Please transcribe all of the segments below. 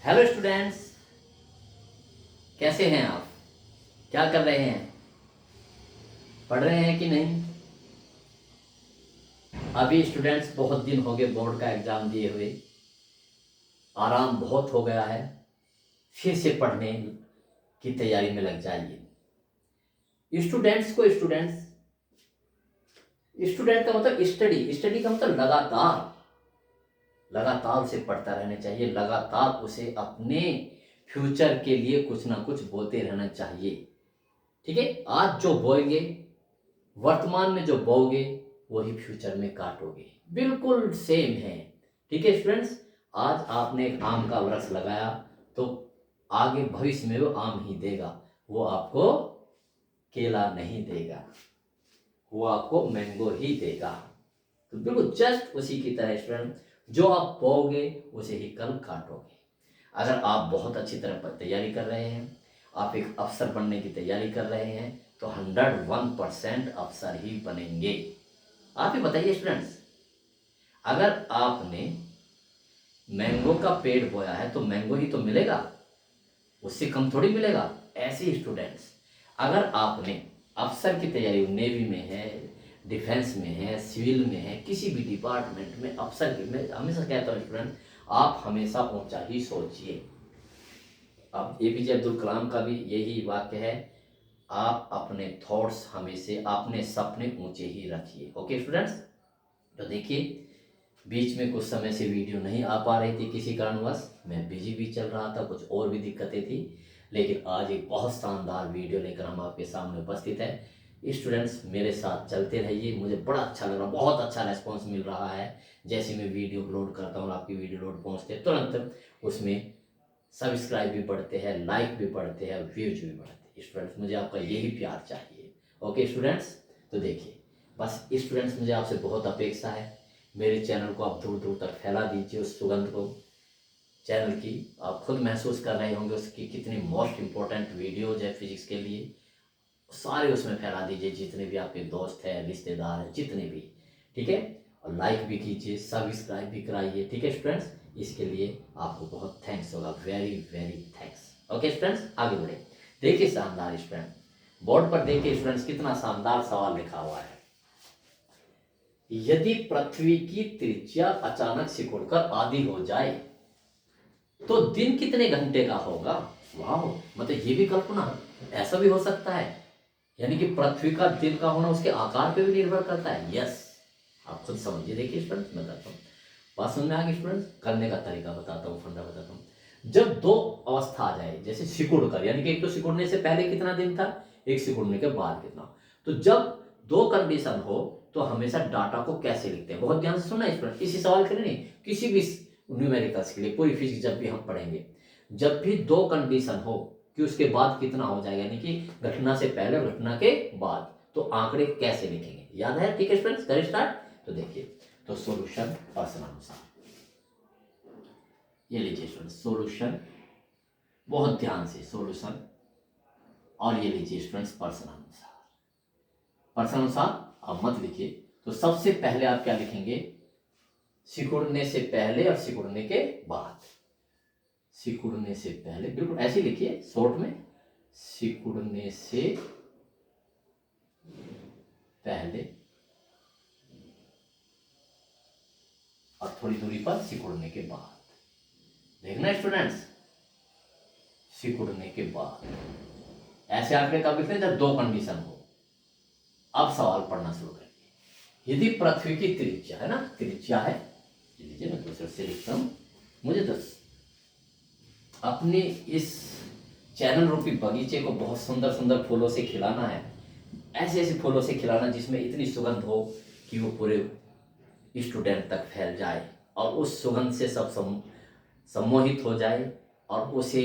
Hello students, कैसे हैं आप? क्या कर रहे हैं? पढ़ रहे हैं कि नहीं? अभी स्टूडेंट्स बहुत दिन हो गए बोर्ड का एग्ज़ाम दिए हुए, आराम बहुत हो गया है। फिर से पढ़ने की तैयारी में लग जाइए। स्टूडेंट का मतलब स्टडी, स्टडी का मतलब लगातार लगातार उसे पढ़ता रहना चाहिए, लगातार उसे अपने फ्यूचर के लिए कुछ ना कुछ बोलते रहना चाहिए। ठीक है, आज जो बोएंगे, वर्तमान में जो बोओगे, वही फ्यूचर में काटोगे। बिल्कुल सेम है। ठीक है स्टूडेंट्स, आज आपने एक आम का वृक्ष लगाया तो आगे भविष्य में वो आम ही देगा, वो आपको केला नहीं देगा, वो आपको मैंगो ही देगा। तो बिल्कुल जस्ट उसी की तरह स्टूडेंट, जो आप बोओगे उसे ही कल काटोगे। अगर आप बहुत अच्छी तरह तैयारी कर रहे हैं, आप एक अफसर बनने की तैयारी कर रहे हैं, तो 101% अफसर ही बनेंगे। आप ही बताइए स्टूडेंट्स, अगर आपने मैंगो का पेड़ बोया है तो मैंगो ही तो मिलेगा, उससे कम थोड़ी मिलेगा। ऐसे ही स्टूडेंट्स, अगर आपने अफसर की तैयारी, नेवी में है, डिफेंस में है, सिविल में है, किसी भी डिपार्टमेंट में अफसर की, मैं हमेशा कहता हूँ स्टूडेंट, आप हमेशा ऊंचा ही सोचिए। अब एपीजे अब्दुल कलाम का भी यही वाक्य है, आप अपने थॉट्स हमेशा, अपने सपने ऊंचे ही रखिए। ओके स्टूडेंट्स, तो देखिए, बीच में कुछ समय से वीडियो नहीं आ पा रही थी किसी कारणवश, मैं बिजी भी चल रहा था, कुछ और भी दिक्कतें थी, लेकिन आज एक बहुत शानदार वीडियो लेकर हम आपके सामने उपस्थित है। स्टूडेंट्स, मेरे साथ चलते रहिए, मुझे बड़ा अच्छा लग रहा, बहुत अच्छा रेस्पॉन्स मिल रहा है। जैसे मैं वीडियो अपलोड करता हूँ, आपकी वीडियो लोड पहुँचते तुरंत उसमें सब्सक्राइब भी बढ़ते हैं, लाइक भी बढ़ते हैं, व्यूज भी बढ़ते हैं। स्टूडेंट्स, मुझे आपका यही प्यार चाहिए। ओके स्टूडेंट्स, तो देखिए, बस स्टूडेंट्स, मुझे आपसे बहुत अपेक्षा है, मेरे चैनल को आप दूर दूर तक फैला दीजिए। उस सुगंध को, चैनल की, आप खुद महसूस कर रहे होंगे उसकी कितनी मोस्ट इंपॉर्टेंट वीडियोज है फिजिक्स के लिए, सारे उसमें फैला दीजिए, जितने भी आपके दोस्त हैं, रिश्तेदार हैं, जितने भी। ठीक है, और लाइक भी कीजिए, सब्सक्राइब भी कराइए। ठीक है स्टूडेंट्स, इसके लिए आपको बहुत थैंक्स होगा, very very thanks. Okay students, आगे बढ़े। देखिए शानदार स्टूडेंट, बोर्ड पर देखिए स्टूडेंट्स, कितना शानदार सवाल लिखा हुआ है। यदि पृथ्वी की त्रिज्या अचानक सिकुड़कर आधी हो जाए तो दिन कितने घंटे का होगा? वाह, मतलब ये भी कल्पना, ऐसा भी हो सकता है। यानी कि पृथ्वी का दिन का होना उसके आकार पे भी निर्भर करता है। यस, आप खुद समझिए। देखिए स्टूडेंट्स, मैं बताता हूँ, बात समझ में आ गई स्टूडेंट्स? करने का तरीका बताता हूँ, फंडा बताता हूँ। जब दो अवस्था आ जाए, जैसे सिकुड़ कर, यानी कि एक तो सिकुड़ने से पहले कितना दिन था, एक सिकुड़ने के बाद कितना, तो जब दो कंडीशन हो तो हमेशा डाटा को कैसे लिखते हैं, बहुत ध्यान से सुनना स्टूडेंट। इसी सवाल के लिए नहीं, किसी भी न्यूमेरिकल्स के लिए, पूरी फिजिक्स जब भी हम पढ़ेंगे, जब भी दो कंडीशन हो कि उसके बाद कितना हो जाएगा, यानी कि घटना से पहले और घटना के बाद, तो आंकड़े कैसे लिखेंगे, याद है? ठीक है स्टूडेंट्स, करें स्टार्ट। तो देखिए, तो सॉल्यूशन प्रश्नानुसार, ये लीजिए स्टूडेंट्स सॉल्यूशन, बहुत ध्यान से सॉल्यूशन, और ये लीजिए स्टूडेंट्स प्रश्नानुसार। प्रश्नानुसार आप मत लिखिए, तो सबसे पहले आप क्या लिखेंगे, सिकुड़ने से पहले और सिकुड़ने के बाद। सिकुड़ने से पहले, बिल्कुल ऐसे लिखिए शॉर्ट में, सिकुड़ने से पहले और थोड़ी दूरी पर सिकुड़ने के बाद। देखना स्टूडेंट्स, सिकुड़ने के बाद, ऐसे आंकड़े कब लिखते हैं, जब दो कंडीशन हो। अब सवाल पढ़ना शुरू करिए। यदि पृथ्वी की त्रिज्या है ना, त्रिज्या है, लीजिए मैं दूसरे से लिखता हूं, मुझे तो अपने इस चैनल रूपी बगीचे को बहुत सुंदर सुंदर फूलों से खिलाना है, ऐसे ऐसे फूलों से खिलाना जिसमें इतनी सुगंध हो कि वो पूरे स्टूडेंट तक फैल जाए, और उस सुगंध से सब सम्मोहित हो जाए, और उसे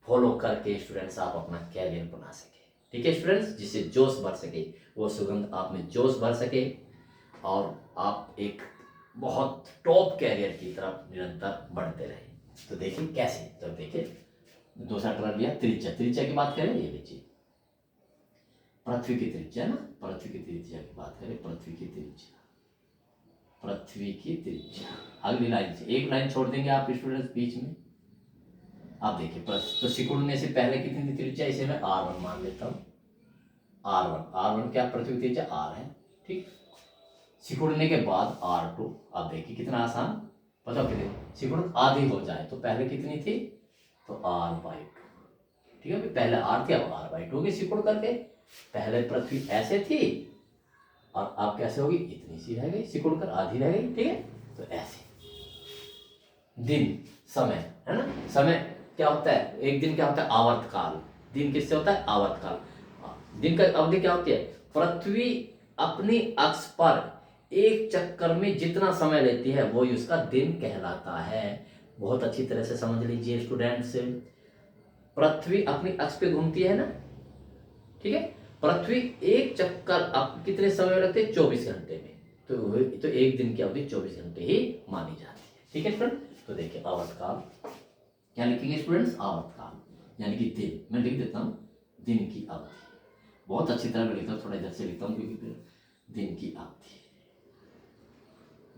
फॉलो करके स्टूडेंट्स आप अपना कैरियर बना सके। ठीक है स्टूडेंट्स, जिससे जोश भर सके, वो सुगंध आप में जोश भर सके, और आप एक बहुत टॉप कैरियर की तरफ निरंतर बढ़ते रहे। तो देखिए कैसे, तो देखिए दूसरा टर्म लिया, त्रिज्या, त्रिज्या की बात करें, ये लीजिए पृथ्वी की त्रिज्या ना, पृथ्वी की त्रिज्या की बात करें, पृथ्वी की त्रिज्या, पृथ्वी की त्रिज्या। अगली लाइन से एक लाइन छोड़ देंगे आप स्टूडेंट्स बीच में, अब देखिए तो सिकुड़ने से पहले कितनी थी त्रिज्या, इसे मैं R1 मान लेता हूँ। R1 क्या पृथ्वी की त्रिज्या R है, ठीक। सिकुड़ने के बाद R2, अब देखिए कितना आसान, बताओ कितनी, सिकुड़ आधी हो जाए तो पहले कितनी थी, तो R/2, ठीक है। पहले R थी, अब R/2 की सिकुड़ करके, पहले पृथ्वी ऐसे थी और अब कैसे होगी, इतनी सी रह गई, सिकुड़ कर आधी रह गई, ठीक है। तो ऐसे दिन, समय है ना, समय क्या होता है, एक दिन क्या होता है, आवर्तकाल। दिन किससे होता है, आवर्तकाल। दिन का अवधि क्या होती है, पृथ्वी अपनी अक्ष पर एक चक्कर में जितना समय लेती है वो ही उसका दिन कहलाता है। बहुत अच्छी तरह से समझ लीजिए स्टूडेंट्स, पृथ्वी अपनी अक्ष पे घूमती है ना, ठीक है। पृथ्वी एक चक्कर अब कितने समय में लगते हैं, 24 घंटे में। तो एक दिन की अवधि 24 घंटे ही मानी जाती है, ठीक है स्टूडेंट। तो देखिए आवर्तकाल क्या लिखेंगे स्टूडेंट्स, आवर्तकाल यानी कि दिन, मैं लिख देता हूँ दिन की अवधि, बहुत अच्छी तरह मैं लिखता हूँ, थोड़ा इधर से लिखता हूँ क्योंकि दिन की अवधि,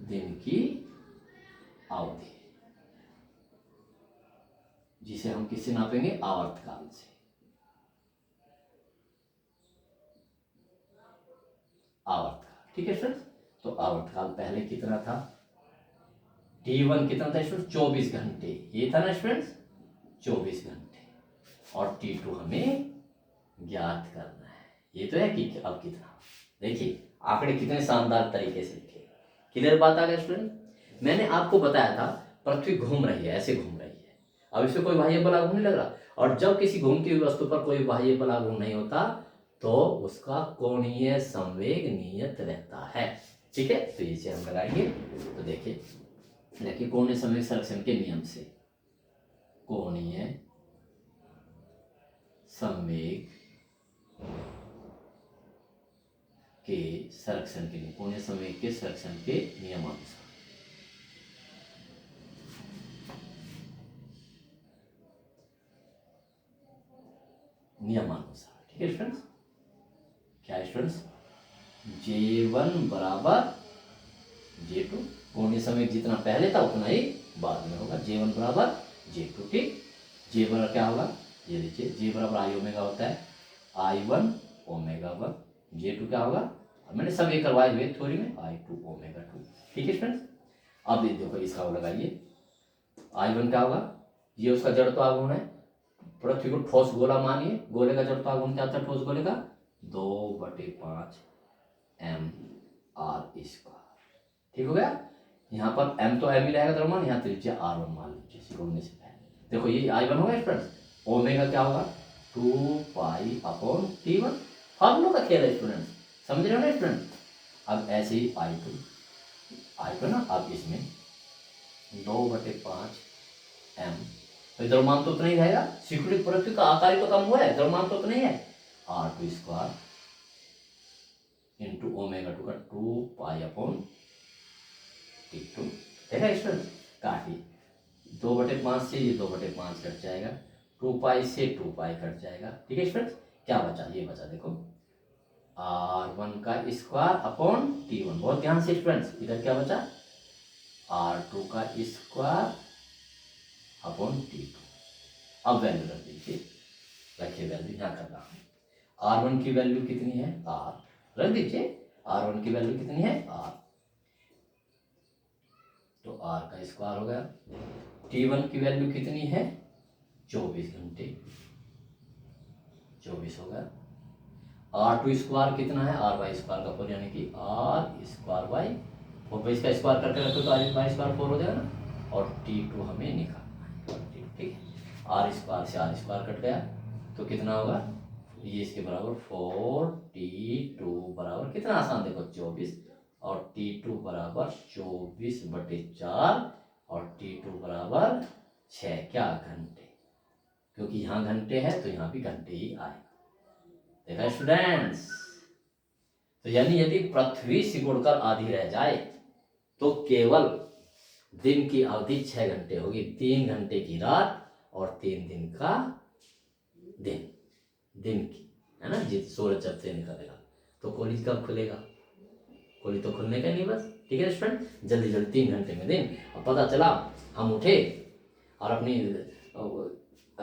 दिन की अवधि जिसे हम किससे नापेंगे, आवर्तकाल से। आवर्तकाल, ठीक है स्टूडेंट्स। तो आवर्तकाल पहले कितना था, T1 कितना था स्टूडेंट्स, 24 घंटे, ये था ना स्टूडेंट्स 24 घंटे, और T2 हमें ज्ञात करना है। ये तो है कि अब कितना, देखिए आंकड़े कितने शानदार तरीके से लिखे, क्लियर बात आ गया स्टूडेंट। मैंने आपको बताया था पृथ्वी घूम रही है, ऐसे घूम रही है, अब इसमें कोई बाह्य बल लागू नहीं लग रहा, और जब किसी घूमती हुई वस्तु पर कोई बाह्य बल लागू नहीं होता तो उसका कोणीय संवेग नियत रहता है, ठीक है। तो इसे हम लगाएंगे, तो देखिए कोणीय संवेग संरक्षण के नियम से, कोणीय संवेग के संरक्षण के लिए, कोणीय संवेग के संरक्षण के नियमानुसार, ठीक है स्टूडेंट्स। क्या स्टूडेंट्स, J1 बराबर J2, कोणीय संवेग जितना पहले था उतना ही बाद में होगा, J1 बराबर J2, ठीक। J बराबर क्या होगा, ये लीजिए J बराबर I ओमेगा होता है, I1 ओमेगा 1, J2 क्या होगा, मैंने सब ये करवाए हुए थ्योरी में, I2 ओमेगा 2, ठीक है स्टूडेंट्स। अब ये देखो इसका वो लगाइए, I1 क्या होगा, ये उसका जड़त्व आघूर्ण है, पृथ्वी को ठोस गोला मानिए, गोले का जड़त्व आघूर्ण क्या होता है ठोस गोले का, 2/5 mr², ठीक हो गया। यहाँ पर m तो m ही रहेगा द्रव्यमान, यहाँ त्रिज्या R1 मान लीजिए सिकुड़ने से पहले, देखो ये I1 होगा स्टूडेंट्स, ओमेगा क्या होगा 2π/T1, फार्मूलों का खेल है स्टूडेंट्स, समझ रहे हो ना स्टूडेंट। अब ऐसे ही I2 ना, अब इसमें 2/5 m, तो द्रव्यमान तो उतना ही रहेगा, सिकुड़ी पृथ्वी का आकार तो कम हुआ है, द्रव्यमान तो उतना ही है, R2² इंटू ओमेगा 2 का 2π/T2, देखा स्टूडेंट, काटिए 2/5 से ये 2/5 कट जाएगा, 2π से 2π कट जाएगा, ठीक है स्टूडेंट। क्या बचा, ये बचा देखो R1² T1, बहुत ध्यान से स्टूडेंट्स, इधर क्या बचा R2²T2। अब वैल्यू रख दीजिए, रखिए वैल्यू यहाँ कर रहा हूँ, R1 की वैल्यू कितनी है R, रख दीजिए R1 की वैल्यू कितनी है R, तो R² हो गया, T1 की वैल्यू कितनी है 24 घंटे, 24 हो गया, R2² कितना है R/2 का 4, यानी कि R²/4, इसका स्क्वायर करके रखो तो R/2 4 हो जाएगा ना, और T2 हमें निकालना है, ठीक है। R² से R² कट गया तो कितना होगा, ये इसके बराबर 4T2 बराबर कितना आसान, देखो 24, और T2 बराबर 24/4, और T2 बराबर 6, क्या घंटे, क्योंकि यहाँ घंटे है तो यहाँ भी घंटे ही आएगा, देखा स्टूडेंट्स। तो यानी यदि पृथ्वी सिकुड़कर आधी रह जाए तो केवल दिन की अवधि 6 घंटे होगी, 3 घंटे की रात और 3 दिन का दिन की, है ना, जिस सूरज जब से निकलेगा तो कॉलेज कब खुलेगा, कॉलेज तो खुलने का नहीं बस, ठीक है स्टूडेंट। जल्दी जल्दी 3 घंटे में दिन, अब पता चला हम उठे और अपनी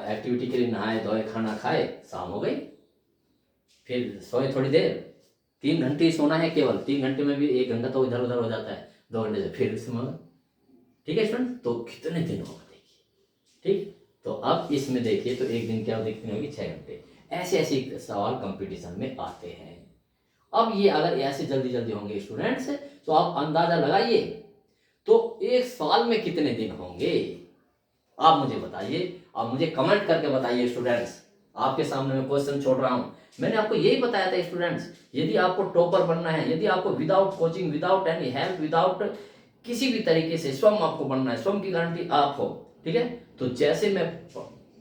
एक्टिविटी के लिए नहाए धोए खाना खाए, शाम हो गई, फिर सोए थोड़ी देर, 3 घंटे ही सोना है केवल, 3 घंटे में भी 1 घंटा तो इधर उधर हो जाता है, 2 घंटे से फिर इसमें, ठीक है स्टूडेंट। तो कितने दिन होगा देखिए, ठीक। तो अब इसमें देखिए तो एक दिन क्या दिखती होगी 6 घंटे, ऐसे ऐसे सवाल कंपटीशन में आते हैं। अब ये अगर ऐसे जल्दी जल्दी होंगे स्टूडेंट्स तो आप अंदाजा लगाइए तो एक साल में कितने दिन होंगे, आप मुझे बताइए, आप मुझे कमेंट करके बताइए स्टूडेंट्स। आपके सामने मैं क्वेश्चन छोड़ रहा हूं, मैंने आपको यही बताया था स्टूडेंट्स, यदि आपको टॉपर बनना है, यदि आपको without coaching, without any help, without किसी भी तरीके से स्वयं आपको बनना है, स्वयं की गारंटी आप हो, ठीक है, तो जैसे मैं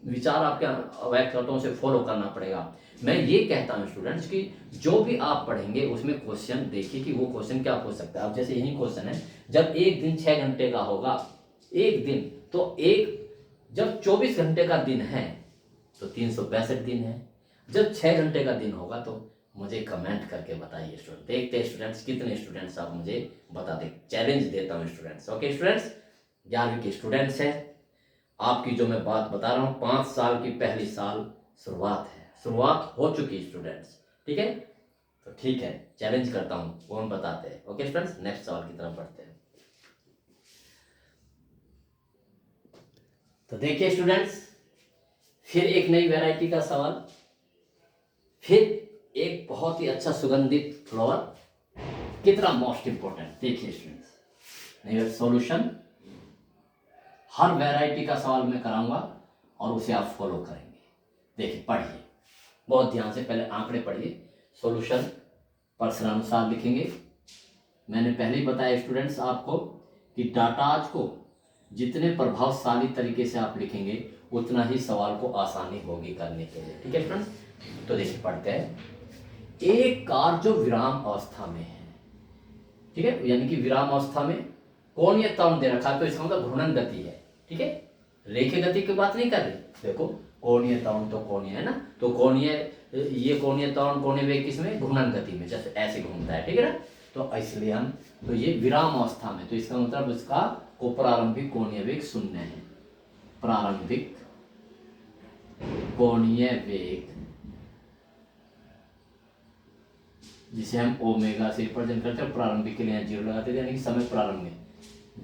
विचार आपके व्यक्त करता हूं उसे फॉलो करना पड़ेगा। मैं ये कहता हूं स्टूडेंट्स कि जो भी आप पढ़ेंगे उसमें क्वेश्चन देखिए कि वो क्वेश्चन क्या पूछ सकता है। अब जैसे यही क्वेश्चन है, जब एक दिन 6 घंटे का होगा, एक दिन, तो एक, जब 24 घंटे का दिन है तो 362 दिन है, जब 6 घंटे का दिन होगा तो मुझे कमेंट करके बताइए स्टूडेंट। देखते हैं स्टूडेंट्स कितने स्टूडेंट्स आप मुझे बता दें, चैलेंज देता हूं स्टूडेंट्स। ओके स्टूडेंट्स, 11वीं के स्टूडेंट्स हैं, आपकी जो मैं बात बता रहा हूं 5 साल की पहली साल शुरुआत है, शुरुआत हो चुकी स्टूडेंट्स, ठीक है। तो ठीक है, चैलेंज करता हूं, कौन बताते हैं। ओके स्टूडेंट्स, नेक्स्ट सवाल की तरफ बढ़ते हैं। तो देखिए स्टूडेंट्स, फिर एक नई वैरायटी का सवाल, फिर एक बहुत ही अच्छा सुगंधित फ्लावर, कितना मोस्ट इंपॉर्टेंट। देखिए स्टूडेंट्स, नई सॉल्यूशन, हर वैरायटी का सवाल मैं कराऊंगा और उसे आप फॉलो करेंगे। देखिए पढ़िए बहुत ध्यान से, पहले आंकड़े पढ़िए, सॉल्यूशन प्रश्नानुसार लिखेंगे। मैंने पहले ही बताया स्टूडेंट्स आपको कि डाटाज को जितने प्रभावशाली तरीके से आप लिखेंगे उतना ही सवाल को आसानी होगी करने के लिए, ठीक है स्टूडेंट्स। तो देखिए पढ़ते हैं, एक कार जो विराम अवस्था में है, ठीक है, यानी कि विराम अवस्था में कोणीय त्वरण दे रखा है, तो इसका मतलब घूर्णन गति है, ठीक है, रेखीय गति की बात नहीं कर रही। देखो कोणीय त्वरण तो कोणीय है ना, तो कोणीय, ये कोणीय त्वरण कोणीय वेग किसमें, घूर्णन गति में, जैसे ऐसे घूमता है, ठीक है ना। तो इसलिए हम, तो ये विराम अवस्था में, तो इसका मतलब इसका को प्रारंभिक कोणीय वेग 0 है, प्रारंभिक कोणीय वेग जिसे हम ओमेगा से रिप्रेजेंट करते हैं, प्रारंभिक के लिए 0 लगाते थे, यानी कि समय प्रारंभ में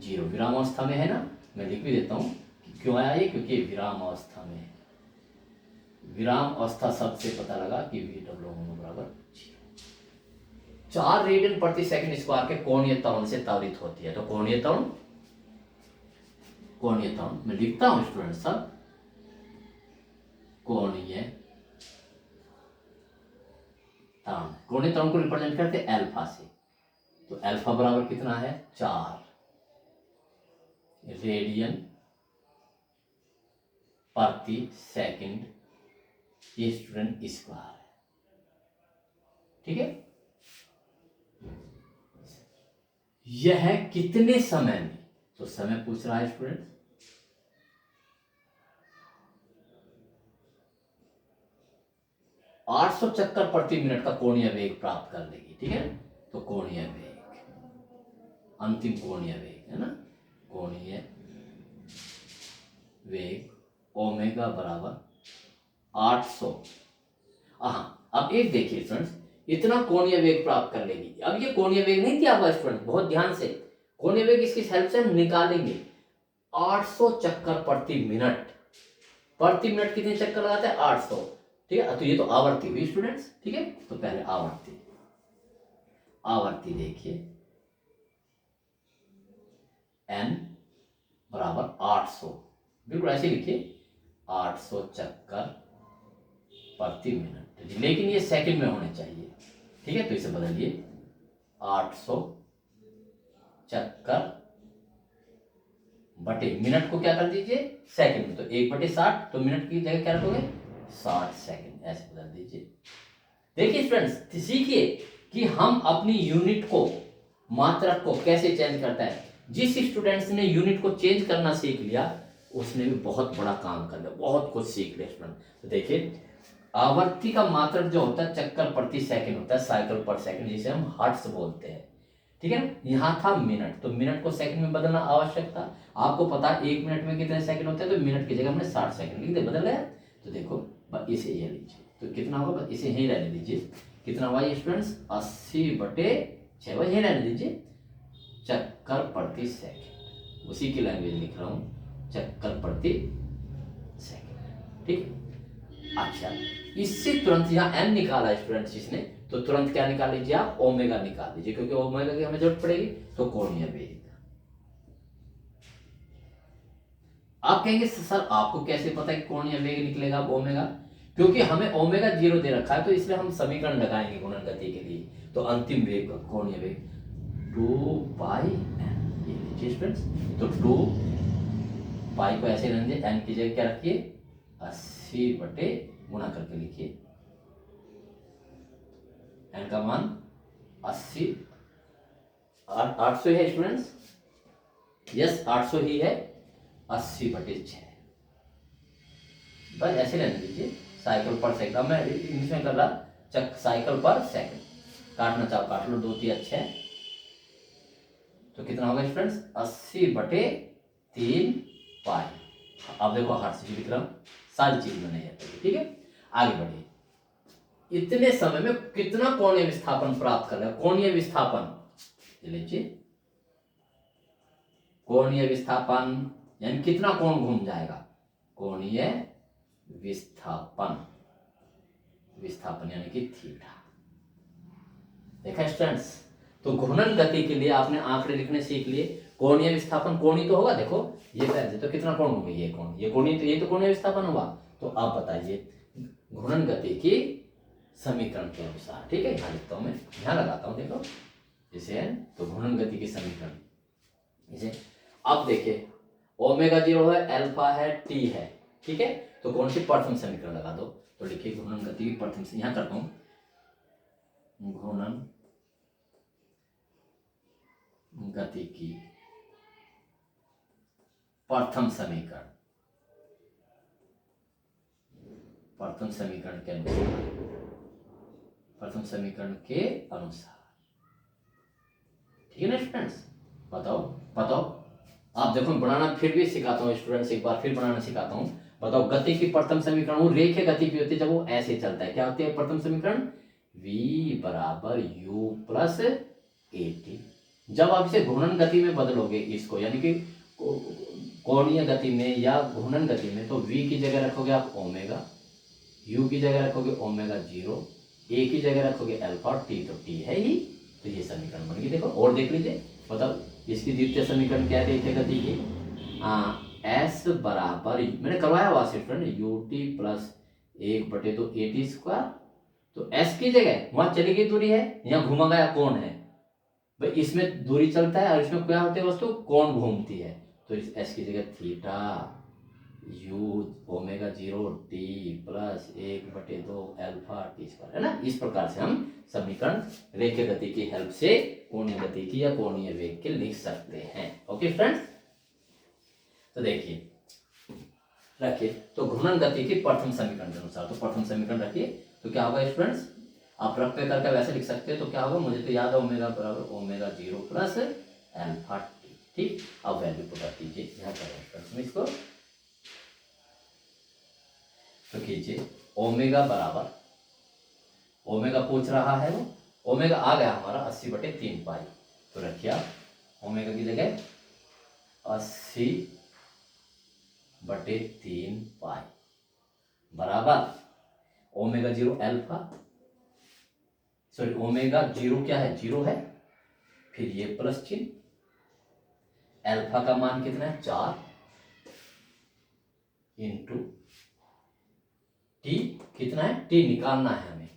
0, विराम अवस्था में है ना। मैं लिख भी देता हूं क्यों आया ये, क्योंकि विराम अवस्था में है, विराम अवस्था शब्द से पता लगा कि V बराबर 0। 4 रेडियन प्रति सेकंड स्क्वायर के कोणीय त्वरण से त्वरित होती है, तो कोणीय त्वरण, कोणीय त्वरण मैं लिखता हूं स्टूडेंट सब, कोणीय त्वरण, कोणीय त्वरण को रिप्रेजेंट करते हैं अल्फा से, तो अल्फा बराबर कितना है, 4 रेडियन प्रति सेकंड, ये स्टूडेंट स्क्वायर है, ठीक है। यह कितने समय में, तो समय पूछ रहा है स्टूडेंट, आठ सौ चक्कर प्रति मिनट का कोणीय वेग प्राप्त कर लेगी, ठीक है। तो कोणीय वेग, अंतिम कोणीय वेग है ना, कोणीय वेग ओमेगा बराबर 800। हाँ, अब एक देखिए स्टूडेंट्स, इतना कोणीय वेग प्राप्त कर लेगी। अब ये कोणीय वेग नहीं दिया हुआ स्टूडेंट, बहुत ध्यान से, कोणीय वेग इसकी हेल्प से हम निकालेंगे। 800 चक्कर प्रति मिनट, प्रति मिनट कितने चक्कर लगाते हैं, 800, ठीक है। तो ये तो आवर्ती हुई स्टूडेंट्स, ठीक है। तो पहले आवर्ती, आवर्ती देखिए n बराबर 800, बिल्कुल ऐसे लिखिए, 800 चक्कर प्रति मिनट, लेकिन ये सेकंड में होने चाहिए, ठीक है। तो इसे बदलिए, 800 चक्कर बटे मिनट को क्या कर दीजिए सेकंड में, तो 1/60, तो मिनट की जगह क्या रखोगे 60 सेकंड, ऐसे बदल दीजिए। देखिए स्टूडेंट्स, सीखिए कि हम अपनी यूनिट को, मात्रक को कैसे चेंज करता है। जिस स्टूडेंट्स ने यूनिट को चेंज करना सीख लिया उसने भी बहुत बड़ा काम कर लिया, बहुत कुछ सीख लिया स्टूडेंट। तो देखिए आवर्ती का मात्रक जो होता है चक्कर प्रति सेकंड होता है, साइकिल पर सेकंड, जिसे हम हर्ट्ज बोलते हैं, ठीक है ना। यहाँ था मिनट, तो मिनट को सेकंड में बदलना आवश्यक था। आपको पता है 1 मिनट में कितने सेकंड होते हैं, तो मिनट की जगह हमने 60 सेकंड लिख दिया, बदल गया। तो देखो इसे ये लीजिए, तो कितना होगा, बस इसे यहीं रहने दीजिए। कितना हुआ ये स्टूडेंट्स, 80/6, वही यहीं रहने दीजिए। चक्कर प्रति सेकंड, उसी की लैंग्वेज लिख रहा हूँ, चक्कर प्रति सेकंड। ठीक है। अच्छा, इससे तुरंत यहाँ m निकाला स्टूडेंट्स जिसने, तो तुरंत क्या निकाल लीजिए आप, ओमेगा निकाल लीजिए, क्योंकि ओमेगा की हमें जरूरत पड़ेगी। तो कोणीय वेग, आप कहेंगे सर आपको कैसे पता है कि कोणीय वेग निकलेगा ओमेगा, क्योंकि हमें ओमेगा 0 दे रखा है, तो इसलिए हम समीकरण लगाएंगे गुणन गति के लिए। तो अंतिम वेग कोणीय वेग 2πn, ये लीजिए स्टूडेंट्स। तो 2 पाई को ऐसे रहने दीजिए, n की जगह क्या रखिए 80 बटे गुणा करके लिखिए, n का मान 80, 800 है स्टूडेंट्स, यस 800 ही है, 80/6, बस ऐसे रहने दीजिए। साइकिल पर सेकंड, अब मैं इंग्लिश में कर रहा, साइकिल पर सेकंड, काटना चाहो काट लो, 2 3 6, तो कितना होगा स्टूडेंट्स 80/3 पाई। अब देखो हाथ से लिख रहा हूं, सारी चीज में नहीं आती, ठीक है। आगे बढ़िए, इतने समय में कितना कोणीय विस्थापन प्राप्त कर रहे हैं, कोणीय विस्थापन लीजिए, कोणीय विस्थापन यानी कितना कोण घूम जाएगा, कोणीय विस्थापन, विस्थापन यानी कि थीटा। देखा स्टूडेंट्स, तो घूर्णन गति के लिए आपने आंकड़े लिखने सीख लिए। कोणीय विस्थापन, कोणी तो होगा, देखो ये पहले तो कितना कोण होगा, ये कोण, ये कोणी, तो ये तो कोणीय विस्थापन हुआ। तो आप बताइए घूर्णन गति की समीकरण के अनुसार, ठीक है, यहाँ लिखता हूं मैं, यहाँ लगाता हूं, देखो इसे, तो घूर्णन गति की समीकरण इसे, अब देखिए ओमेगा 0 है, अल्फा है, टी है, ठीक है। तो कौन सी प्रथम समीकरण लगा दो, तो लिखिए घूर्णन गति की प्रथम, यहां करता हूं, घूर्णन गति की प्रथम समीकरण, प्रथम समीकरण के अनुसार, प्रथम समीकरण के अनुसार, ठीक है ना स्टूडेंट्स। बताओ बताओ, आप देखो बनाना फिर भी सिखाता हूँ स्टूडेंट्स, एक बार फिर बनाना सिखाता हूँ। बताओ गति की प्रथम समीकरण, वो रेखीय गति की होती है जब वो ऐसे चलता है, क्या होती है प्रथम समीकरण, v बराबर u प्लस at। जब आप इसे घूर्णन गति में बदलोगे इसको, यानी कि कोणीय गति में या घूर्णन गति में, तो v की जगह रखोगे आप ओमेगा, u की जगह रखोगे ओमेगा 0, a की जगह रखोगे अल्फा, और t तो t है ही। तो ये समीकरण बन गई। देखो और देख लीजिए, बताओ इसकी द्वितीय समीकरण क्या है रेखीय गति की, s बराबर, मैंने करवाया हुआ स्टूडेंट, ut प्लस 1/2 at²। तो s की जगह वहां चली गई दूरी है, यहाँ घुमा गया कोण है भाई, इसमें दूरी चलता है और इसमें क्या होती है वस्तु, कोण घूमती है। तो इस s की जगह theta u omega 0 t plus 1/2 alpha t², है ना। इस प्रकार से हम समीकरण रेखीय गति की हेल्प से कोणीय गति की या कोणीय वेग के लिख सकते हैं। ओके फ्रेंड्स, तो देखिए रखिए, तो घूर्णन गति की प्रथम समीकरण के अनुसार, तो प्रथम समीकरण रखिए, तो क्या होगा स्टूडेंट्स, आप रख पे करके वैसे लिख सकते हैं, तो क्या होगा, मुझे तो याद है ओमेगा बराबर ओमेगा 0 प्लस अल्फा टी, ठीक। अब वैल्यू पुट कर दीजिए, यहाँ करें स्टूडेंट्स में इसको, तो कीजिए ओमेगा बराबर, ओमेगा पूछ रहा है वो, ओमेगा आ गया हमारा 80/3 पाई, तो रखिए आप ओमेगा की जगह 80/3 पाई बराबर ओमेगा 0 अल्फा, सॉरी ओमेगा 0 क्या है, 0 है, फिर ये प्लस चिन्ह, अल्फा का मान कितना है 4 इंटू टी, कितना है टी निकालना है हमें,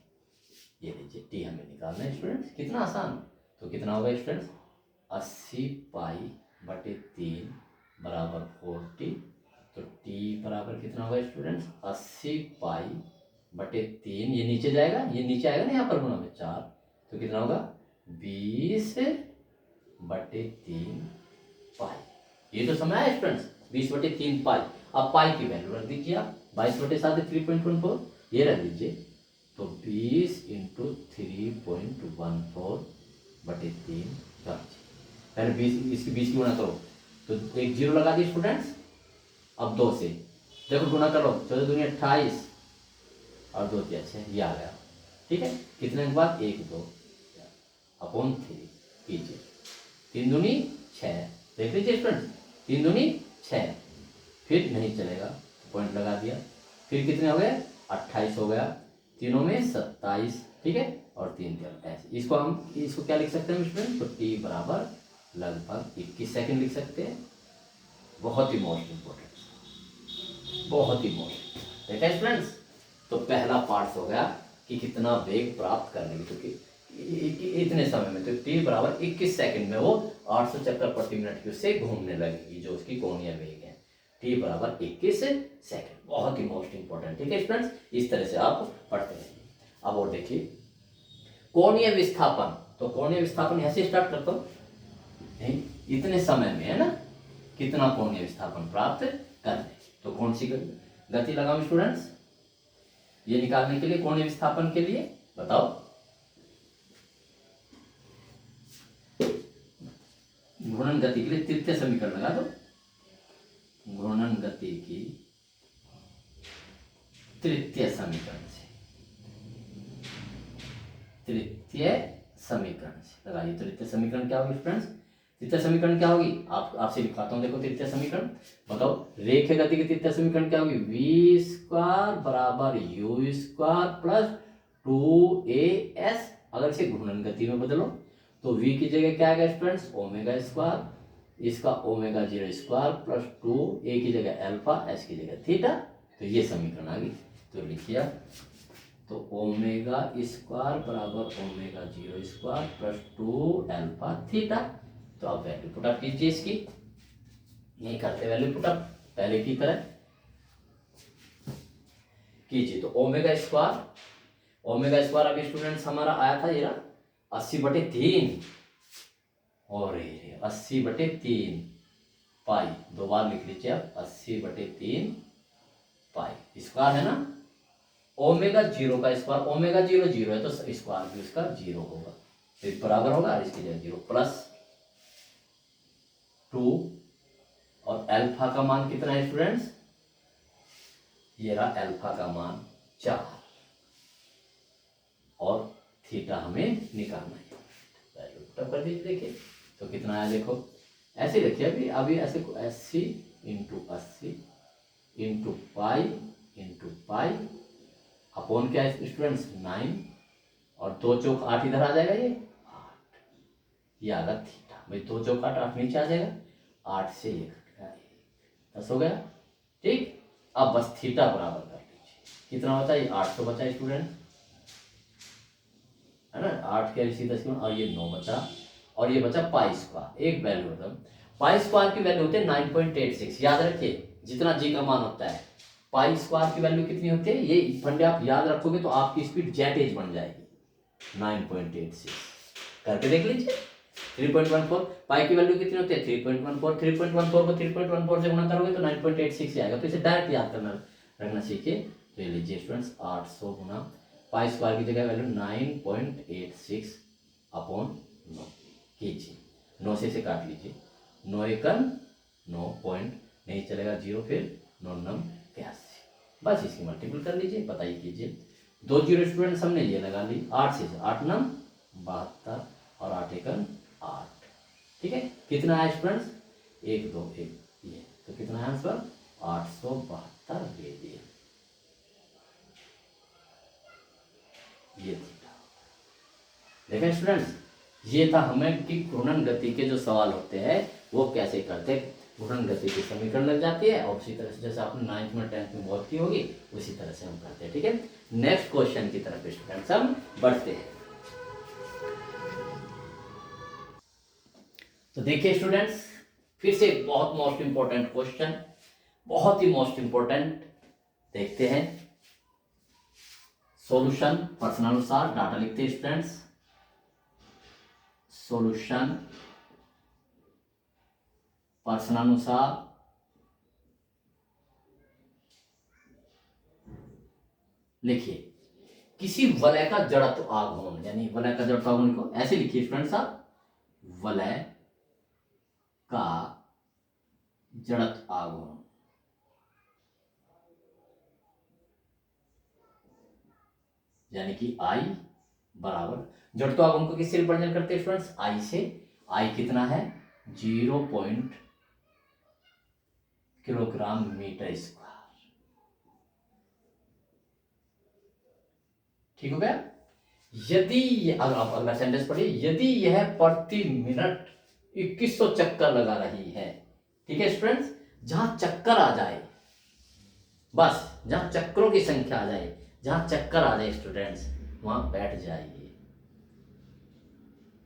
ये लीजिए टी हमें निकालना है स्टूडेंट्स, कितना आसान। तो कितना होगा स्टूडेंट्स 80π/3 बराबर 40, तो टी बराबर कितना होगा स्टूडेंट्स 80π/3, ये नीचे जाएगा, ये नीचे आएगा ना यहाँ पर गुणा में 4, तो कितना होगा 20/3 पाई। ये तो समय है स्टूडेंट्स 20/3 पाई। अब पाई की वैल्यू रख दीजिए आप, 22/7 3.14, ये रख दीजिए, तो 20 × 3.14/3 पहले 20 इसकी 20 की गुणा करो तो एक जीरो लगा दी स्टूडेंट्स। अब 2 से देखो गुणा करो, 14 दूनी 28 और 2 3 6, ये आ गया। ठीक है, कितने के बाद 1 2 अपॉन 3 कीजिए, 3 दूनी 6, देख लीजिए स्टूडेंट, 3 दूनी 6, फिर नहीं चलेगा पॉइंट लगा दिया, फिर कितने हो गए 28 हो गया, तीनों में 27, ठीक है, और 3 3 ऐसे। इसको क्या लिख सकते हैं स्टूडेंट, तो टी बराबर लगभग 21 सेकंड लिख सकते हैं। बहुत ही मोस्ट इंपॉर्टेंट, बहुत ही मोस्ट, ठीक है स्टूडेंट्स। तो पहला पार्ट हो गया कि कितना वेग प्राप्त करने की, क्योंकि इतने समय में तो टी बराबर 21 सेकंड में वो 800 चक्कर प्रति मिनट की उससे घूमने लगेगी, जो उसकी कोणीय वेग है, टी बराबर 21 सेकंड। बहुत ही मोस्ट इंपॉर्टेंट, ठीक है स्टूडेंट्स, इस तरह से आप पढ़ते हैं। अब और देखिए कोणीय विस्थापन, तो कोणीय विस्थापन यहां से स्टार्ट करता हूं, नहीं इतने समय में है ना, कितना कोणीय विस्थापन प्राप्त करने, तो कौन सी गति लगाऊं स्टूडेंट्स ये निकालने के लिए, कोणीय विस्थापन के लिए बताओ। घूर्णन गति के लिए तृतीय समीकरण लगा दो, घूर्णन गति की तृतीय समीकरण से, तृतीय समीकरण से लगाइए। तृतीय समीकरण क्या होगी स्टूडेंट्स, तृतीय समीकरण क्या होगी, आपसे लिखाता हूं, देखो तृतीय समीकरण बताओ। रेखीय गति की तृतीय समीकरण क्या होगी, वी स्क्वायर बराबर यू स्क्वायर प्लस 2as। अगर इसे घूर्णन गति में बदलो तो v की जगह क्या आएगा स्टूडेंट्स, ओमेगा स्क्वायर, इसका ओमेगा 0 स्क्वायर प्लस 2a की जगह अल्फा, s की जगह थीटा, तो ये समीकरण आ गई। तो लिखिए, तो ओमेगा स्क्वायर बराबर omega 0 square plus 2 alpha theta. तो आप वैल्यू पुटअप कीजिए इसकी, नहीं करते वैल्यू पुटअप पहले की तरह कीजिए। तो ओमेगा स्क्वायर अभी स्टूडेंट्स हमारा आया था, ये 80/3, और 80/3 पाई, दो बार लिख लीजिए आप, 80/3 पाई स्क्वायर है ना, ओमेगा 0 का स्क्वायर, ओमेगा 0 0 है तो स्क्वायर भी उसका 0 होगा, तो बराबर होगा, और इसकी जगह 0 प्लस 2, और अल्फा का मान कितना है स्टूडेंट्स, ये रहा अल्फा का मान 4, और थीटा हमें निकालना है, वैल्यू पुट कर दीजिए। देखिए तो कितना आया, देखो ऐसे लिखिए, अभी ऐसे 80 × 80 × पाई अपॉन क्या है स्टूडेंट्स 9, और 2 चौक 8 इधर आ जाएगा, ये 8, ये आ गया थीटा, भाई 2 चौक 8 नीचे आ जाएगा, 8 से 1 10 हो गया, ठीक। अब बस थीटा बराबर कर लीजिए, कितना बचा, ये 800 बचा स्टूडेंट, है ना, 8 के सीधा सीधा, और ये 9 बचा, और ये बचा पाई स्क्वायर, एक वैल्यू होता है, पाई स्क्वायर की वैल्यू होती है 9.86, याद रखिए जितना जी का मान होता है, पाई स्क्वायर की वैल्यू कितनी होती है, ये फंडे आप याद रखोगे तो आपकी स्पीड जेट एज बन जाएगी, 9.86 करके देख लीजिए। 3.14 पाई की वैल्यू कितनी होती है, 3.14, 3.14 को 3.14 से गुणा करोगे तो 9.86 आएगा, तो इसे डायरेक्ट याद करना रखना सीखिए। तो ये लीजिए स्टूडेंट्स 800 गुना पाई स्क्वायर की जगह वैल्यू 9.86 अपॉन 9 कीजिए, 9 से काट लीजिए, 9 एकन 9 पॉइंट नहीं चलेगा 0, फिर 9 9 82, बस इसकी मल्टीपल कर लीजिए, बताइए कीजिए, 2 जीरो स्टूडेंट्स हमने ये लगा ली, 8 से 8 9 72, और 8 एकन 8, ठीक है, कितना है स्टूडेंट्स 1 2 1, ये तो कितना है आंसर 872 रेडियन, ये थीटा। देखें स्टूडेंट्स, ये था हमें कि घूर्णन गति के जो सवाल होते हैं वो कैसे करते हैं, घूर्णन गति की समीकरण लग जाती है, और उसी तरह से जैसे आपने 9th में 10th में बहुत की होगी उसी तरह से हम करते हैं, ठीक है। नेक्स्ट क्वेश्चन की तरफ स्टूडेंट्स हम बढ़ते हैं। तो देखिए स्टूडेंट्स, फिर से एक बहुत मोस्ट इंपॉर्टेंट क्वेश्चन, बहुत ही मोस्ट इंपॉर्टेंट, देखते हैं सॉल्यूशन। प्रश्नानुसार डाटा लिखते हैं स्टूडेंट्स, सॉल्यूशन प्रश्नानुसार लिखिए, किसी वलय का जड़त्व आघूर्ण, यानी वलय का जड़त्व आघूर्ण को ऐसे लिखिए स्टूडेंट्स आप, वलय का जड़त्व आघूर्ण, यानी कि I बराबर जड़त्व आघूर्ण को किससे रिप्रेजेंट करते हैं स्टूडेंट्स? I से। I कितना है? 0 किलोग्राम मीटर स्क्वायर। ठीक हो गया? यदि अगर आप अगला सेंटेंस पढ़िए, यदि यह प्रति मिनट 2100 चक्कर लगा रही है, ठीक है स्टूडेंट्स, जहां चक्कर आ जाए, बस जहां चक्करों की संख्या आ जाए, जहां चक्कर आ जाए स्टूडेंट्स, वहां बैठ जाइए।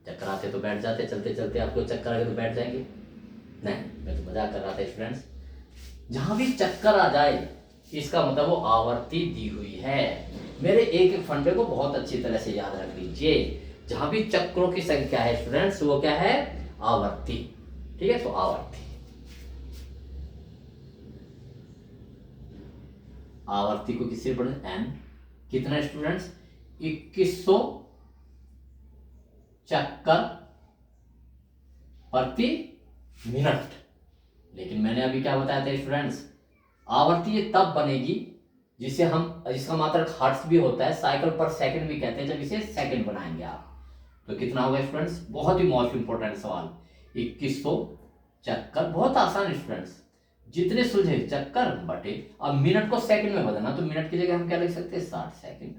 चक्कर आते तो बैठ जाते, चलते चलते आपको चक्कर आए तो बैठ जाएंगे? नहीं, मैं तो मजाक कर रहा था स्टूडेंट्स। जहां भी चक्कर आ जाए, इसका मतलब वो आवर्ती दी हुई है। मेरे एक एक फंडे को बहुत अच्छी तरह से याद रख लीजिए। जहां भी चक्रों की संख्या है स्टूडेंट्स, वो क्या है? आवर्ती। ठीक है, तो आवर्ती, आवर्ती को किससे पढ़े? एन। कितना स्टूडेंट्स? 2100 चक्कर प्रति मिनट। लेकिन मैंने अभी क्या बताया था स्टूडेंट्स, आवर्ती ये तब बनेगी जिसे हम, जिसका मात्रक हर्ट्ज भी होता है, साइकिल पर सेकंड भी कहते हैं, जब इसे सेकंड बनाएंगे आप। तो कितना होगा स्टूडेंट्स? बहुत ही मोस्ट इंपोर्टेंट सवाल, 2100 चक्कर। बहुत आसान स्टूडेंट्स, जितने सुलझे चक्कर बटे, अब मिनट को सेकंड में बदलना, तो मिनट की जगह हम क्या लिख सकते हैं? 60 सेकंड।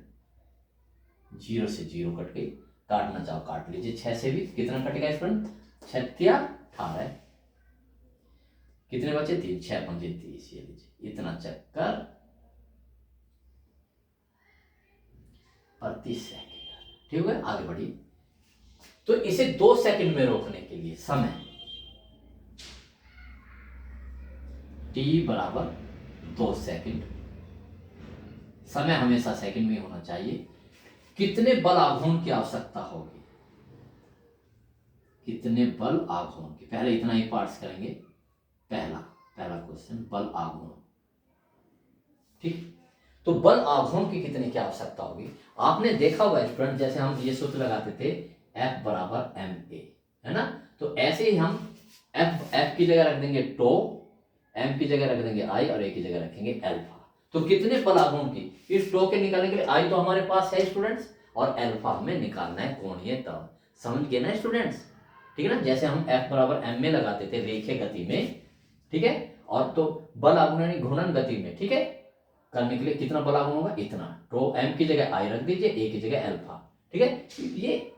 0 से 0 कट गई, काटना चाहो काट लीजिए। 6 से भी कितना कटेगा स्टूडेंट? 6 18, कितने बचे? 3, 6 5 30, ये लीजिए, इतना चक्कर प्रति सेकंड। ठीक है, आगे बढ़िए। तो इसे 2 सेकंड में रोकने के लिए समय t बराबर 2 सेकंड, समय हमेशा सेकंड में होना चाहिए। कितने बल आघूर्ण की आवश्यकता होगी? कितने बल आघूर्ण की? पहले इतना ही पार्ट्स करेंगे। पहला क्वेश्चन, बल आघूर्ण। ठीक, तो बल आघूर्ण की कितने की आवश्यकता होगी? आपने देखा होगा स्टूडेंट, जैसे हम ये सूत्र लगाते थे, F बराबर ma, है ना? तो ऐसे ही हम F की जगह रख देंगे टो, M की जगह रख देंगे I, और A की जगह रखेंगे अल्फा। तो कितने बल आघूर्ण की? इस टो के निकालने के लिए I तो हमारे पास है स्टूडेंट्स, और अल्फा हमें निकालना है कोणीय तल। समझ गए ना स्टूडेंट्स? ठीक है ना? जैसे हम F बराबर ma लगाते थे रेखीय गति में, ठीक है, और तो बल आघूर्ण यानी घूर्णन गति में, ठीक है, करने के लिए कितना बल आघूर्ण होगा? इतना। तो M की जगह I रख दीजिए, A की जगह अल्फा। ठीक है, ये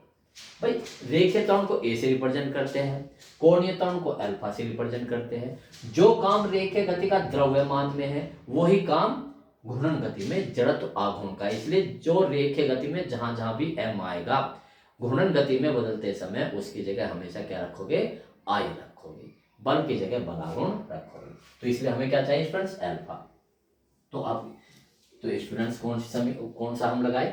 भाई रेखीय त्वरण को A से रिप्रेजेंट करते हैं, कोणीय त्वरण को अल्फा से रिप्रेजेंट करते हैं। जो काम रेखीय गति का द्रव्यमान में है, वही काम घूर्णन गति में जड़त्व आघूर्ण का। इसलिए जो रेखीय गति में जहां जहां भी M आएगा, घूर्णन गति में बदलते समय उसकी जगह हमेशा क्या रखोगे? I रखोगे, बल की जगह बल आघूर्ण रखोगे। तो इसलिए हमें क्या चाहिए स्टूडेंट्स? अल्फा। तो आप, तो स्टूडेंट्स कौन सा हम लगाए?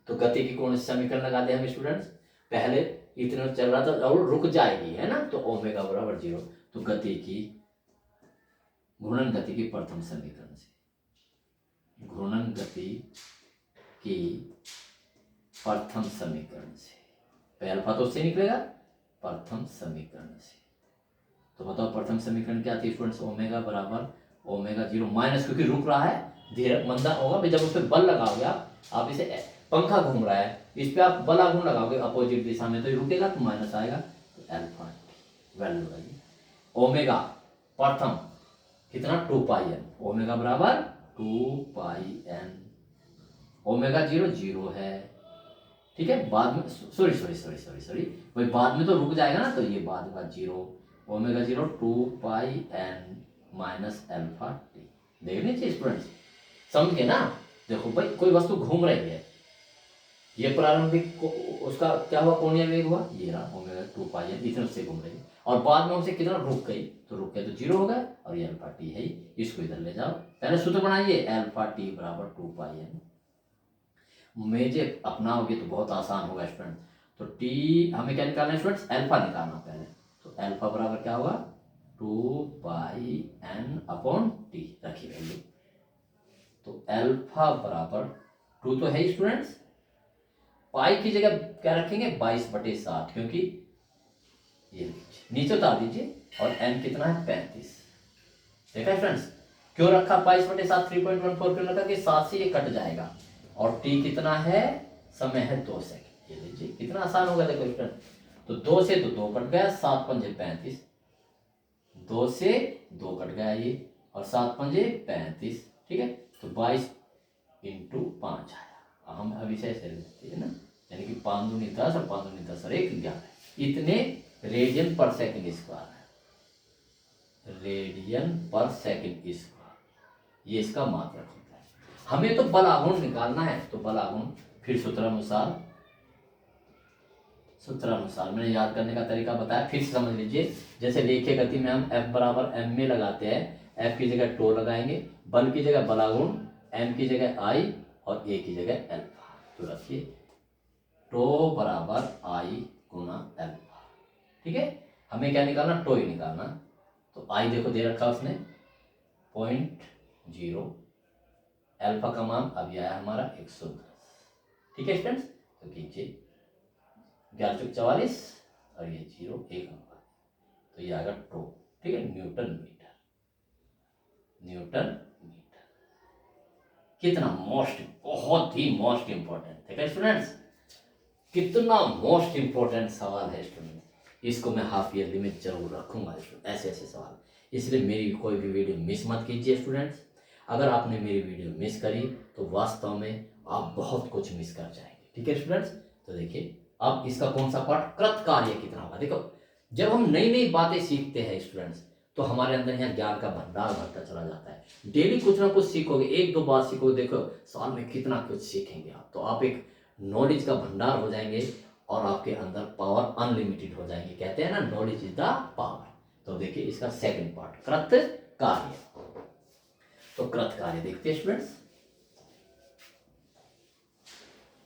तो गति की कौन सी समीकरण लगा दे हम स्टूडेंट्स? पहले इतना चल रहा था और रुक जाएगी, है ना? तो ओमेगा बराबर 0। तो गति की, घूर्णन गति की प्रथम समीकरण से, घूर्णन गति की प्रथम समीकरण से, अल्फा तो उससे निकलेगा, प्रथम समीकरण से। तो बताओ प्रथम समीकरण क्या थी स्टूडेंट्स? ओमेगा बराबर ओमेगा 0 माइनस, क्योंकि रुक रहा है, धीरे मंदा होगा भाई। जब उस पर बल लगाओगे आप इसे, पंखा घूम रहा है, इस पे आप बल आघूर्ण लगाओगे अपोजिट दिशा में, तो ये रुकेगा, तो माइनस आएगा, तो अल्फा वैल्यू आएगी। ओमेगा प्रथम कितना? 2 पाई एन, ओमेगा बराबर 2 पाई एन। ओमेगा 0 0 है, ठीक है। बाद में सॉरी भाई, बाद में तो रुक जाएगा ना, तो ये बाद का 0, ओमेगा 0 2 पाई एन माइनस अल्फा टी। देख लीजिए स्टूडेंट्स, समझ गए ना? देखो भाई, कोई वस्तु घूम रही है, ये प्रारंभिक उसका क्या हुआ? कोणीय वेग हुआ, ये रहा ओमेगा 2 पाई एन, इतने उससे घूम रही है, और बाद में उसे कितना रुक गई, तो रुक गए तो 0 हो गया, और ये अल्फा टी है, इसको इधर ले जाओ। पहले सूत्र बनाइए, अल्फा टी बराबर 2 पाई एन। मेजे अपनाओगे तो बहुत आसान होगा स्टूडेंट। तो टी हमें क्या निकालना है स्टूडेंट्स? अल्फा निकालना पहले। तो अल्फा बराबर क्या होगा? 2 पाई एन अपॉन टी, रखी वैल्यू। तो अल्फा बराबर 2 तो है स्टूडेंट्स, पाई की जगह क्या रखेंगे? 22/7, क्योंकि ये लीजिए नीचे उतार दीजिए, और n कितना है 35। देखा है फ्रेंड्स, क्यों रखा 22/7 3.14 क्यों रखा कि 7 से ये कट जाएगा, और t कितना है, समय है 2 सेकंड। ये लीजिए कितना आसान होगा, देखो स्टूडेंट, तो 2 से तो 2 कट गया, 7 पंजे 35, 2 से 2 कट गया ये, और 7 पंजे 35, ठीक है, तो 22 इंटू 5 आया। हम अब इसे ऐसे लिखते हैं ना, यानी कि 5 दूनी 10 और 5 दूनी 10 और 1 11, इतने रेडियन पर सेकंड स्क्वायर है, रेडियन पर सेकंड स्क्वायर, ये इसका मात्रक होता है। हमें तो बल आघूर्ण निकालना है, तो बल आघूर्ण फिर सूत्रानुसार मैंने याद करने का तरीका बताया, फिर समझ लीजिए। जैसे रेखीय गति में हम F बराबर m में लगाते हैं, F की जगह टो लगाएंगे, बल की जगह बलागुण, m की जगह I और a की जगह अल्फा, तो रखिए टो बराबर I गुना अल्फा, ठीक है। हमें क्या निकालना, टो ही निकालना, तो I देखो दे रखा उसने 0.0, अल्फा का मान अभी आया हमारा 110, ठीक है स्टूडेंट्स। तो कीजिए 11 चौक 44 और ये 0 1 नंबर, तो ये आएगा टो, ठीक है, न्यूटन मीटर, न्यूटन मीटर। कितना बहुत ही मोस्ट इंपॉर्टेंट, ठीक है स्टूडेंट्स, कितना मोस्ट इंपॉर्टेंट सवाल है स्टूडेंट, इसको मैं हाफ ईयरली में जरूर रखूंगा स्टूडेंट, ऐसे ऐसे सवाल, इसलिए मेरी कोई भी वीडियो मिस मत कीजिए स्टूडेंट्स। अगर आपने मेरी वीडियो मिस करी तो वास्तव में आप बहुत कुछ मिस कर जाएंगे, ठीक है स्टूडेंट्स। तो देखिए अब इसका कौन सा पार्ट, कृत कार्य कितना होगा। देखो जब हम नई नई बातें सीखते हैं स्टूडेंट्स, तो हमारे अंदर यहाँ ज्ञान का भंडार भरता चला जाता है, डेली कुछ ना कुछ सीखोगे, एक दो बात सीखोगे, देखो साल में कितना कुछ सीखेंगे आप, तो आप एक नॉलेज का भंडार हो जाएंगे, और आपके अंदर पावर अनलिमिटेड हो जाएगी, कहते हैं ना नॉलेज इज द पावर। तो देखिए इसका सेकंड पार्ट कृत कार्य, तो कृत कार्य देखते हैं स्टूडेंट्स,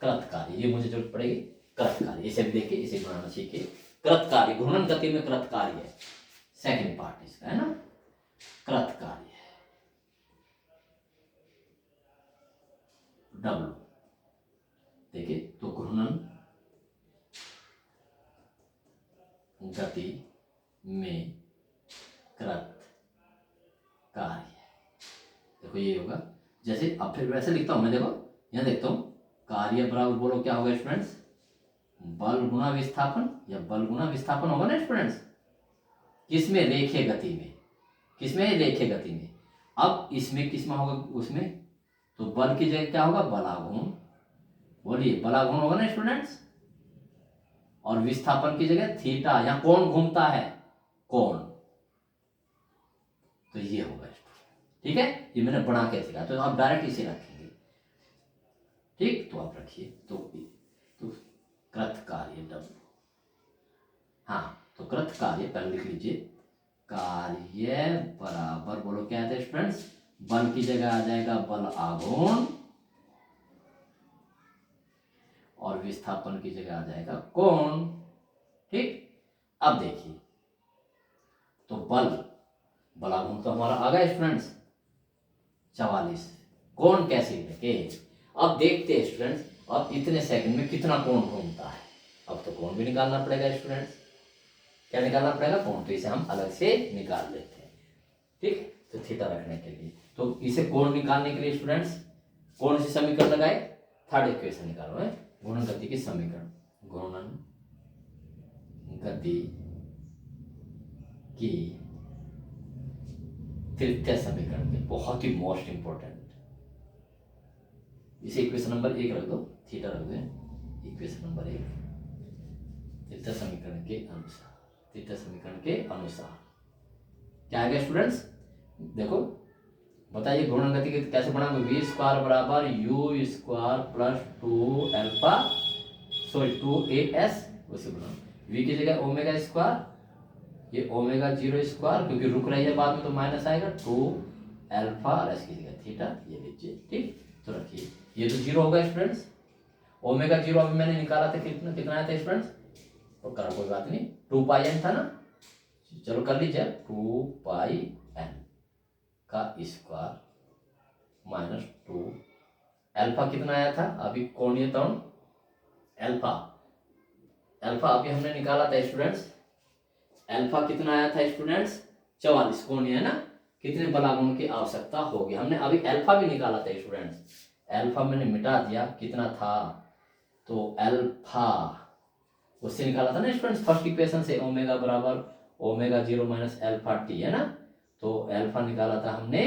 कृत कार्य ये मुझे जरूरत पड़ेगी, कृत कार्य इसे भी देखिए, इसे बनाना सीखिए, कृत कार्य घूर्णन गति में कृत कार्य है, सेकंड पार्ट इसका है ना, कृत कार्य डब्ल्यू, देखिए तो घूर्णन गति में कृत कार्य, देखो ये होगा, जैसे अब फिर वैसे लिखता हूं मैं, देखो यहां देखता हूं, कार्य बराबर बोलो क्या होगा स्टूडेंट्स, बल गुणा विस्थापन, या बल गुणा विस्थापन होगा ना स्टूडेंट्स, किसमें, रेखीय गति में, किसमें, रेखीय गति में। अब इसमें किसमें होगा, उसमें, तो बल की जगह क्या होगा, बलाघूर्ण, बोलिए बलाघूर्ण होगा ना स्टूडेंट्स, और विस्थापन की जगह थीटा, यहां कौन घूमता है, कौन, तो ये होगा स्टूडेंट, ठीक है, ये मैंने बना के सिखाया, तो आप डायरेक्ट इसे रखेंगे, ठीक, तो आप रखिए, तो कृत कार्य डब्ल्यू, हाँ तो कृत कार्य पहले लिख लीजिए, कार्य बराबर बोलो क्या है स्टूडेंट्स, बल की जगह आ जाएगा बल आघूर्ण, और विस्थापन की जगह आ जाएगा कोण, ठीक। अब देखिए तो बल आघूर्ण तो हमारा आ गया स्टूडेंट्स 44, कोण कैसे लेके, अब देखते हैं स्टूडेंट्स, अब इतने सेकंड में कितना कोण घूमता है, अब तो कोण भी निकालना पड़ेगा स्टूडेंट्स, क्या निकालना पड़ेगा, कोण, तो इसे हम अलग से निकाल लेते हैं, ठीक, तो थीटा रखने के लिए, तो इसे कोण निकालने के लिए स्टूडेंट्स कौन सी समीकरण लगाए, थर्ड इक्वेशन निकालो है, घूर्णन गति की समीकरण, घूर्णन गति की तृतीय समीकरण के, बहुत ही मोस्ट इंपॉर्टेंट, इसे इक्वेशन नंबर 1 रख दो, थीटा रख दो, इक्वेशन नंबर 1, तृतीय समीकरण के अनुसार, तृतीय समीकरण के अनुसार क्या आएगा स्टूडेंट्स, देखो बताइए घूर्णन गति की कैसे बनाओगे, वी स्क्वायर बराबर you square plus 2 alpha, sorry 2 as, वैसे बनाओ, वी की जगह ओमेगा स्क्वायर, ये ओमेगा 0 स्क्वायर, क्योंकि रुक रही है बाद में तो माइनस आएगा, 2 अल्फा और एस की जगह थीटा, ये लीजिए, ठीक, तो रखिए, ये तो 0 होगा स्टूडेंट्स, ओमेगा 0 अभी मैंने निकाला था, कितना कितना आया था स्टूडेंट्स, तो करा कोई बात नहीं, 2 पाई एन था ना, चलो कर लीजिए, 2 पाई एन का स्क्वायर माइनस 2, अल्फा कितना आया था अभी, कोणीय त्वरण अल्फा, अल्फा अभी हमने निकाला था स्टूडेंट्स अल्फा कितना आया था स्टूडेंट्स 44 कोणीय है ना, कितने बलागुण की आवश्यकता होगी। हमने अभी अल्फा भी निकाला था स्टूडेंट्स, अल्फा मैंने मिटा दिया, कितना था तो अल्फा उससे निकाला था ना स्टूडेंट्स फर्स्ट इक्वेशन से, ओमेगा बराबर ओमेगा 0 माइनस अल्फा टी है ना। तो अल्फा निकाला था हमने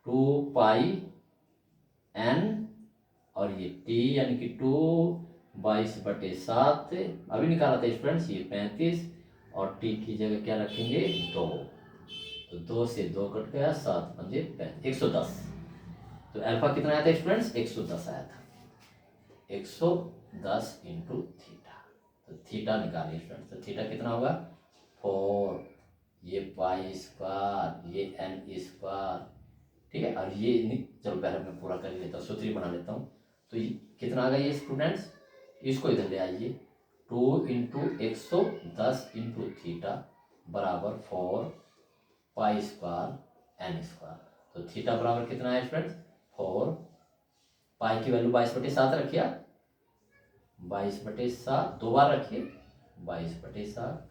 2 पाई एन और ये टी यानी कि 2/22 अभी निकाला था स्टूडेंट्स, ये 35 और टी की जगह क्या रखेंगे 2, तो 2 से 2 कट गया, 7 पंजे 110। तो अल्फा कितना आया था स्टूडेंट्स 110 आया था, 110 इंटू थीटा। तो थीटा निकालिए स्टूडेंट्स, तो थीटा कितना होगा 4, ये पाई स्क्वायर, ये एन स्क्वायर, ठीक है। और ये चलो पहले मैं पूरा कर लेता हूँ, सूत्री बना लेता हूँ। तो ये कितना आ गया ये स्टूडेंट्स, इसको इधर ले आइए, 2 इंटू 110 इंटू थीटा बराबर 4 पाई स्क्वायर एन स्क्वायर। तो थीटा बराबर कितना है स्टूडेंट्स 4, पाई की वैल्यू 22/7 रखिए, 22/7 दो बार रखिए, 22/7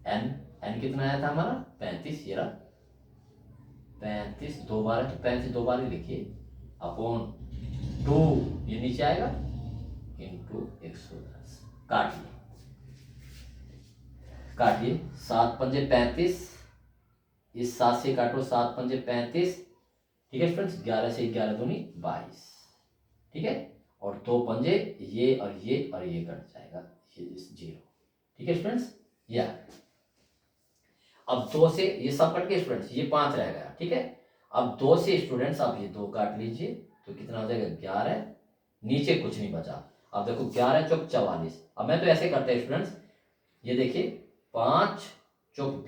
एन कितना आया था हमारा 35, ये रहा 35 दो बार है तो 35 दो बार ही लिखिए, अपॉन 2 ये नीचे आएगा इंटू 110, काटिए 7 पंजे 35, इस 7 से काटो 7 पंजे 35, ठीक है स्टूडेंट्स, 11 से 11 दूनी 22, ठीक है। और 2 पंजे ये और ये और ये कट जाएगा, ये 0, ठीक है स्टूडेंट्स। या अब 2 से ये सब कट गए स्टूडेंट्स, ये 5 रह गया, ठीक है। अब 2 से स्टूडेंट्स आप ये 2 काट लीजिए, तो कितना हो जाएगा 11, नीचे कुछ नहीं बचा। अब देखो 11 चौक 44, अब मैं तो ऐसे करता है स्टूडेंट्स, ये देखिए 5 चौक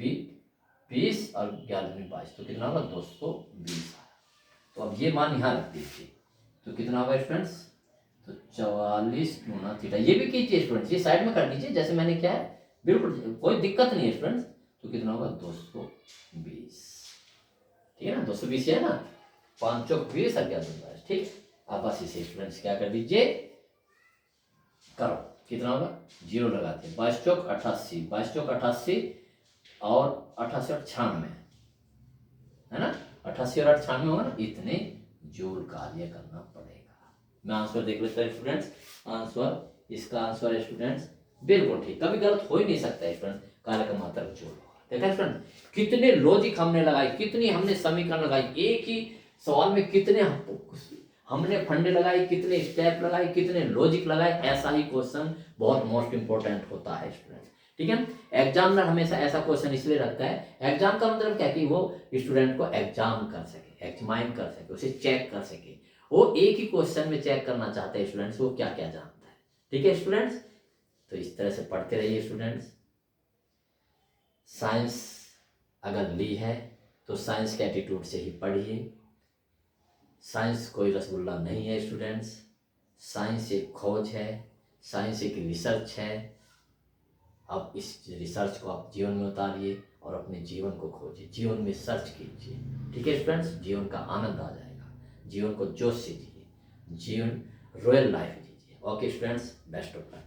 20 और 11 दूनी 22, तो कितना होगा 220। तो अब ये मान यहाँ रख दीजिए, तो कितना होगा स्टूडेंट्स, तो 44 गुना थीटा, ये भी कीजिए स्टूडेंट्स, ये साइड में कर दीजिए जैसे मैंने किया है, बिल्कुल कोई दिक्कत नहीं है स्टूडेंट्स। तो कितना होगा 220, ठीक है ना, 220 है ना, 5 चौक 20 और 11 दूनी 22, ठीक। अब बस इसे स्टूडेंट्स क्या कर दीजिए, करो कितना होगा 0 लगाते हैं, 22 चौक 88, 22 चौक 88 और 88 और 96 है ना, 88 और 98 होगा ना, इतने जूल कार्य करना पड़ेगा। मैं आंसर देख लेता हूँ स्टूडेंट्स, आंसर इसका आंसर है स्टूडेंट्स बिल्कुल ठीक, कभी गलत हो ही नहीं सकता है स्टूडेंट्स, कार्य का मात्रक जूल होगा। देखा स्टूडेंट कितने लॉजिक हमने लगाए, कितनी हमने समीकरण लगाई, एक ही सवाल में कितने हमने फंडे लगाए, कितने स्टेप लगाए, कितने लॉजिक लगाए। ऐसा ही क्वेश्चन बहुत मोस्ट इंपॉर्टेंट होता है स्टूडेंट्स, ठीक है। एग्जामिनर हमेशा ऐसा क्वेश्चन इसलिए रखता है, एग्जाम का मतलब क्या कि वो स्टूडेंट को एग्जाम कर सके, एग्जामाइन कर सके, उसे चेक कर सके, वो एक ही क्वेश्चन में चेक करना चाहते हैं स्टूडेंट्स वो क्या क्या जानता है, ठीक है स्टूडेंट्स। तो इस तरह से पढ़ते रहिए स्टूडेंट्स। साइंस अगर ली है तो साइंस के एटीट्यूड से ही पढ़िए। साइंस कोई रसगुल्ला नहीं है स्टूडेंट्स, साइंस एक खोज है, साइंस एक रिसर्च है। अब इस रिसर्च को आप जीवन में उतारिए और अपने जीवन को खोजिए, जीवन में सर्च कीजिए, ठीक है स्टूडेंट्स। जीवन का आनंद आ जाएगा, जीवन को जोश से जिए, जीवन रॉयल लाइफ जीजिए। Okay students, best of luck.